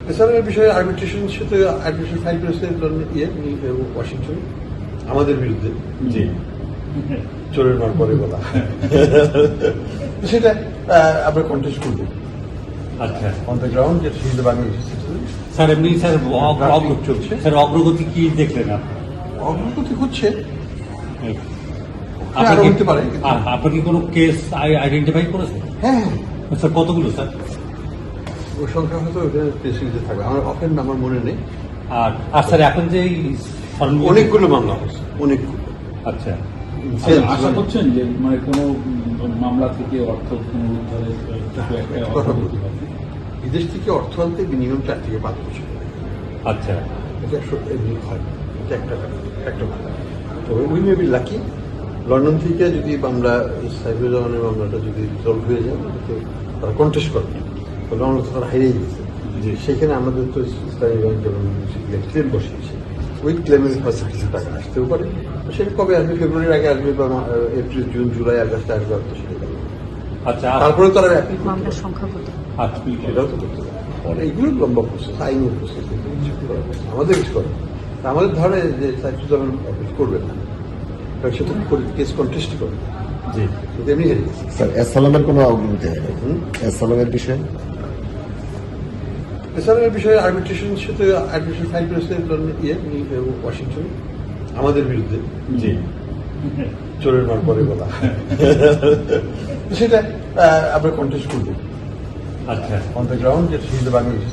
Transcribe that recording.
এছাড়া বিষয়ে আর্বিট্রেশন সাথে আর্বিট্রেশন ফাইল করেছে ওয়াশিংটন আমাদের বিরুদ্ধে জি চোরের মার পরে বলা সেটা আমরা কন্টেস্ট করবো আচ্ছা অন দ্য গ্রাউন্ড যেটা হিজ বাংলাদেশ স্যার এমনি স্যার রাজনীতি চলছে। স্যার অগ্রগতি কি দেখলেন আপনি? অগ্রগতি হচ্ছে আপনি আরো কি- হতে পারে। আপনি কি কোনো কেস আইডেন্টিফাই করেছেন? হ্যাঁ স্যার কতগুলো স্যার? ওই সংখ্যা হয়তো প্রেস রিলিজে থাকবে আমার অফেন আমার মনে নেই। আর স্যার এখন যে এই অনেকগুলো মামলা হচ্ছে অনেকগুলো। আচ্ছা আশা করছেন যে মানে কোনো মামলা থেকে অর্থ পুনরুদ্ধারের কিছু একটা কথা অগ্রগতি বলতে হবে? বিদেশ থেকে অর্থ আনতে মিনিমাম 4 থেকে 5 বছর লাগে। আচ্ছা এটা এমনি হয় না। এটা একটা কথা তো we may be lucky London থেকে যদি আমরা সাইফুল জামানের মামলাটা যদি সলভ হয়ে যায় তো তারা কন্টেস্ট করে তাহলে আমরা তো তারা হেরেই গেছে যে সেখানে আমাদের তো ইসলামী ব্যাংক এবং ক্লেম বসিয়েছে ওই ক্লেমের হয়তো কিছু টাকা আসতেও পারে তো সেটা কবে আসবে ফেব্রুয়ারির আগে আসবে বা এপ্রিল জুন জুলাই আগস্টে আসবে তো সেটা জানি না। আচ্ছা তারপরে তারা অ্যাপিল করতে মামলার পারে। সংখ্যা কত? আচ্ছা সেটাও তো করতে পারে এইগুলো লম্বা প্রসেস আইনি প্রসেস আমাদের কিছু করে না। আমাদের ধারণা যে সাইফুল জামান অ্যাপিল করবে না কারণ সেটা কেস কন্টেস্ট করবে জি কিন্তু এমনি হেরে গেছে স্যার এসালামের কোনো অগ্রগতি হয়নি এসালামের বিষয়ে এছাড়া বিষয়ে আর্বিট্রেশন সাথে আর্বিট্রেশন ফাইল করেছে ওয়াশিংটন আমাদের বিরুদ্ধে জি চোরের মার পরে বলা সেটা আমরা কন্টেস্ট করবো আচ্ছা অন দ্য গ্রাউন্ড যেটা হিজ বাংলাদেশ